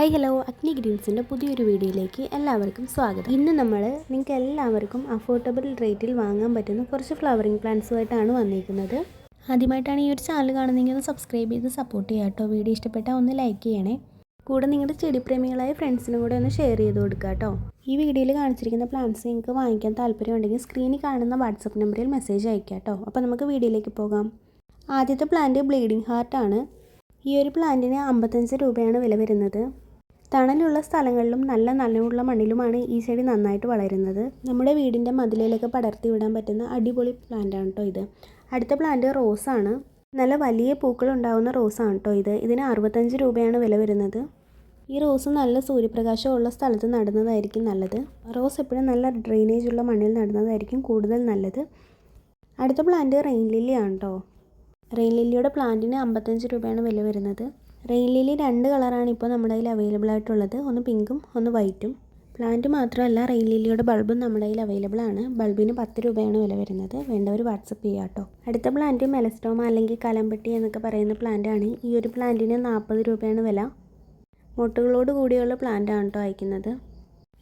Hi hello അഗ്നി ഗ്രീൻസിൻ്റെ പുതിയൊരു വീഡിയോയിലേക്ക് എല്ലാവർക്കും സ്വാഗതം. ഇന്ന് നമ്മൾ നിങ്ങൾക്ക് എല്ലാവർക്കും അഫോർഡബിൾ റേറ്റിൽ വാങ്ങാൻ പറ്റുന്ന കുറച്ച് ഫ്ലവറിങ് പ്ലാന്റ്സുമായിട്ടാണ് വന്നിരിക്കുന്നത്. ആദ്യമായിട്ടാണ് ഈ ഒരു ചാനൽ കാണുന്നതെങ്കിൽ ഒന്ന് സബ്സ്ക്രൈബ് ചെയ്ത് സപ്പോർട്ട് ചെയ്യുക കേട്ടോ. വീഡിയോ ഇഷ്ടപ്പെട്ടാൽ ഒന്ന് ലൈക്ക് ചെയ്യണേ. കൂടെ നിങ്ങളുടെ ചെടിപ്രേമികളായ ഫ്രണ്ട്സിനും കൂടെ ഒന്ന് ഷെയർ ചെയ്ത് കൊടുക്കുക കേട്ടോ. ഈ വീഡിയോയിൽ കാണിച്ചിരിക്കുന്ന പ്ലാന്റ്സ് നിങ്ങൾക്ക് വാങ്ങിക്കാൻ താല്പര്യമുണ്ടെങ്കിൽ സ്ക്രീനിൽ കാണുന്ന വാട്സപ്പ് നമ്പറിൽ മെസ്സേജ് അയക്കുക കേട്ടോ. അപ്പോൾ നമുക്ക് വീഡിയോയിലേക്ക് പോകാം. ആദ്യത്തെ പ്ലാന്റ് ബ്ലീഡിംഗ് ഹാർട്ടാണ്. ഈ ഒരു പ്ലാന്റിന് 55 രൂപയാണ് വില വരുന്നത്. തണലുള്ള സ്ഥലങ്ങളിലും നല്ല നനവുള്ള മണ്ണിലുമാണ് ഈ ചെടി നന്നായിട്ട് വളരുന്നത്. നമ്മുടെ വീടിൻ്റെ മതിലിലൊക്കെ പടർത്തി വിടാൻ പറ്റുന്ന അടിപൊളി പ്ലാന്റാണ് കേട്ടോ ഇത്. അടുത്ത പ്ലാന്റ് റോസാണ്. നല്ല വലിയ പൂക്കൾ ഉണ്ടാകുന്ന റോസാണ് കേട്ടോ ഇത്. ഇതിന് 65 രൂപയാണ് വില വരുന്നത്. ഈ റോസ് നല്ല സൂര്യപ്രകാശമുള്ള സ്ഥലത്ത് നടുന്നതായിരിക്കും നല്ലത്. റോസ് എപ്പോഴും നല്ല ഡ്രെയിനേജ് ഉള്ള മണ്ണിൽ നടുന്നതായിരിക്കും കൂടുതൽ നല്ലത്. അടുത്ത പ്ലാന്റ് റെയിൻ ലില്ലിയാണ് കേട്ടോ. റെയിൻ ലില്ലിയുടെ പ്ലാന്റിന് 55 രൂപയാണ് വില വരുന്നത്. റെയിൻ ലില്ലി 2 കളറാണ് ഇപ്പോൾ നമ്മുടെ കയ്യിൽ അവൈലബിൾ ആയിട്ടുള്ളത്. ഒന്ന് പിങ്കും ഒന്ന് വൈറ്റും. പ്ലാന്റ് മാത്രമല്ല റെയിൻ ലില്ലിയുടെ ബൾബും നമ്മുടെ കയ്യിൽ അവൈലബിൾ ആണ്. ബൾബിന് 10 രൂപയാണ് വില വരുന്നത്. വേണ്ടവർ വാട്സപ്പ് ചെയ്യുക കേട്ടോ. അടുത്ത പ്ലാന്റ് മെലസ്റ്റോമ അല്ലെങ്കിൽ കലമ്പട്ടി എന്നൊക്കെ പറയുന്ന പ്ലാന്റാണ്. ഈ ഒരു പ്ലാന്റിന് 40 രൂപയാണ് വില. മൊട്ടുകളോട് കൂടിയുള്ള പ്ലാന്റാണ് കേട്ടോ അയക്കുന്നത്.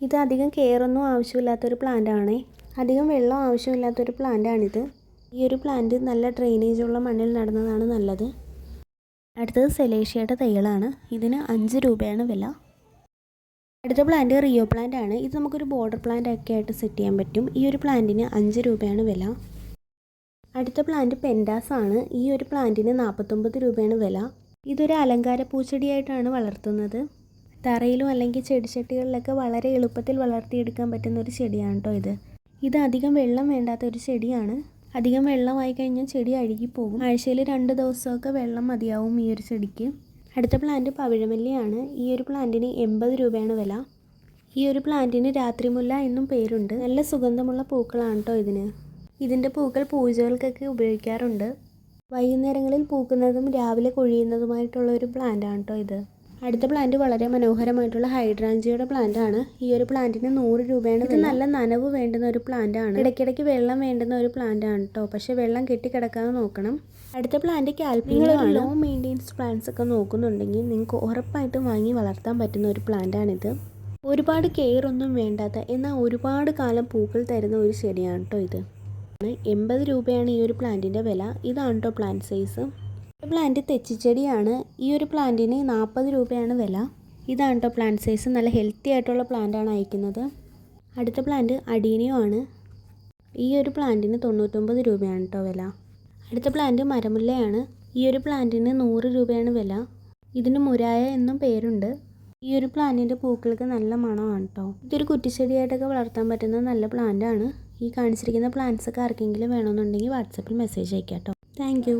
ഇത് അധികം കെയറൊന്നും ആവശ്യമില്ലാത്തൊരു പ്ലാന്റാണ്. അധികം വെള്ളം ആവശ്യമില്ലാത്തൊരു പ്ലാന്റാണിത്. ഈ ഒരു പ്ലാന്റ് നല്ല ഡ്രെയിനേജുള്ള മണ്ണിൽ നടുന്നതാണ് നല്ലത്. അടുത്തത് സെലേഷ്യയുടെ തൈകളാണ്. ഇതിന് 5 രൂപയാണ് വില. അടുത്ത പ്ലാന്റ് റിയോ പ്ലാന്റ് ആണ്. ഇത് നമുക്കൊരു ബോർഡർ പ്ലാന്റ് ഒക്കെ ആയിട്ട് സെറ്റ് ചെയ്യാൻ പറ്റും. ഈ ഒരു പ്ലാന്റിന് 5 രൂപയാണ് വില. അടുത്ത പ്ലാന്റ് പെൻഡാസ് ആണ്. ഈ ഒരു പ്ലാന്റിന് 49 രൂപയാണ് വില. ഇതൊരു അലങ്കാര പൂച്ചെടിയായിട്ടാണ് വളർത്തുന്നത്. തറയിലും അല്ലെങ്കിൽ ചെടിച്ചട്ടികളിലൊക്കെ വളരെ എളുപ്പത്തിൽ വളർത്തിയെടുക്കാൻ പറ്റുന്ന ഒരു ചെടിയാണ് കേട്ടോ ഇത്. ഇത് അധികം വെള്ളം വേണ്ടാത്ത ഒരു ചെടിയാണ്. അധികം വെള്ളമായി കഴിഞ്ഞാൽ ചെടി അഴുകിപ്പോകും. ആഴ്ചയിൽ 2 ദിവസമൊക്കെ വെള്ളം മതിയാവും ഈ ഒരു ചെടിക്ക്. അടുത്ത പ്ലാന്റ് പവിഴമല്ലിയാണ്. ഈ ഒരു പ്ലാന്റിന് 80 രൂപയാണ് വില. ഈ ഒരു പ്ലാന്റിന് രാത്രിമുല്ല എന്നും പേരുണ്ട്. നല്ല സുഗന്ധമുള്ള പൂക്കളാണ് കേട്ടോ ഇതിന്. ഇതിൻ്റെ പൂക്കൾ പൂജകൾക്കൊക്കെ ഉപയോഗിക്കാറുണ്ട്. വൈകുന്നേരങ്ങളിൽ പൂക്കുന്നതും രാവിലെ കൊഴിയുന്നതുമായിട്ടുള്ള ഒരു പ്ലാന്റാണ് കേട്ടോ ഇത്. അടുത്ത പ്ലാന്റ് വളരെ മനോഹരമായിട്ടുള്ള ഹൈഡ്രാഞ്ചിയുടെ പ്ലാന്റ് ആണ്. ഈ ഒരു പ്ലാന്റിന് 100 രൂപയാണ്. ഇത് നല്ല നനവ് വേണ്ടുന്ന ഒരു പ്ലാന്റ് ആണ്. ഇടയ്ക്കിടയ്ക്ക് വെള്ളം വേണ്ടുന്ന ഒരു പ്ലാന്റ് ആണ് കേട്ടോ. പക്ഷേ വെള്ളം കെട്ടിക്കിടക്കാതെ നോക്കണം. അടുത്ത പ്ലാന്റ് കാൽപ്പിനിയോ ആണ്. ലോ മെയിൻ്റെനൻസ് പ്ലാന്റ്സ് ഒക്കെ നോക്കുന്നുണ്ടെങ്കിൽ നിങ്ങൾക്ക് ഉറപ്പായിട്ടും വാങ്ങി വളർത്താൻ പറ്റുന്ന ഒരു പ്ലാന്റ് ആണിത്. ഒരുപാട് കെയർ ഒന്നും വേണ്ടാത്ത എന്നാൽ ഒരുപാട് കാലം പൂക്കൾ തരുന്ന ഒരു ചെടിയാണ് കേട്ടോ ഇത്. 80 രൂപയാണ് ഈ ഒരു പ്ലാന്റിൻ്റെ വില. ഇതാണ് കേട്ടോ പ്ലാന്റ് സൈസ്. പ്ലാന്റ് തെച്ചിച്ചെടിയാണ്. ഈ ഒരു പ്ലാന്റിന് 40 രൂപയാണ് വില. ഇതാണ് കേട്ടോ പ്ലാന്റ് സൈസ്. നല്ല ഹെൽത്തി ആയിട്ടുള്ള പ്ലാന്റാണ് അയക്കുന്നത്. അടുത്ത പ്ലാന്റ് അഡീനിയോ ആണ്. ഈ ഒരു പ്ലാന്റിന് 99 രൂപയാണ് കേട്ടോ വില. അടുത്ത പ്ലാന്റ് മരമുല്ലയാണ്. ഈ ഒരു പ്ലാന്റിന് 100 രൂപയാണ് വില. ഇതിന് മുരായ എന്നും പേരുണ്ട്. ഈ ഒരു പ്ലാന്റിൻ്റെ പൂക്കൾക്ക് നല്ല മണമാണ് കേട്ടോ. ഇതൊരു കുറ്റിച്ചെടിയായിട്ടൊക്കെ വളർത്താൻ പറ്റുന്ന നല്ല പ്ലാന്റ് ആണ്. ഈ കാണിച്ചിരിക്കുന്ന പ്ലാന്റ്സ് ഒക്കെ ആർക്കെങ്കിലും വേണമെന്നുണ്ടെങ്കിൽ വാട്സപ്പിൽ മെസ്സേജ് അയക്കാം കേട്ടോ. Thank you.